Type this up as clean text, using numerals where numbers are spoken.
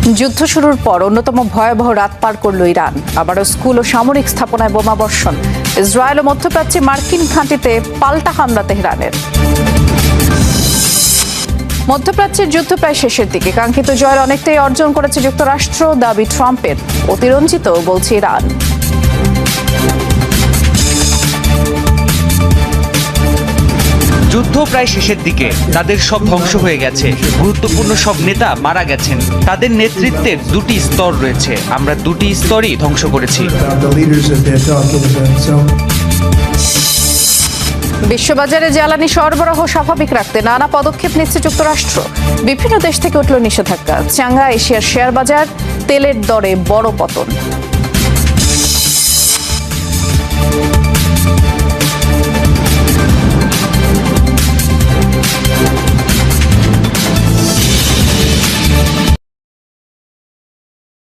যুদ্ধ শুরুর পর অন্যতম ভয়াবহ রাত পার করল ইরান। আবারও স্কুল ও সামরিক স্থাপনায় বোমা বর্ষণ। ইসরায়েল ও মধ্যপ্রাচ্যে মার্কিন ঘাঁটিতে পাল্টা হামলা তেহরানের। মধ্যপ্রাচ্যের যুদ্ধ প্রায় শেষের দিকে। কাঙ্ক্ষিত জয়ের অনেকটাই অর্জন করেছে যুক্তরাষ্ট্র, দাবি ট্রাম্পের। অতিরঞ্জিত বলছে ইরান। যুদ্ধ প্রায় শেষের দিকে। তাদের সব ধ্বংস হয়ে গেছে, গুরুত্বপূর্ণ সব নেতা মারা গেছেন। তাদের নেতৃত্বের দুটি স্তর রয়েছে, আমরা দুটি স্তরই ধ্বংস করেছি। বিশ্ববাজারে জ্বালানি সরবরাহ স্বাভাবিক রাখতে নানা পদক্ষেপ নিচ্ছে যুক্তরাষ্ট্র। বিভিন্ন দেশ থেকে উঠল নিষেধাজ্ঞা। চাঙ্গা এশিয়ার শেয়ার বাজার, তেলের দরে বড় পতন।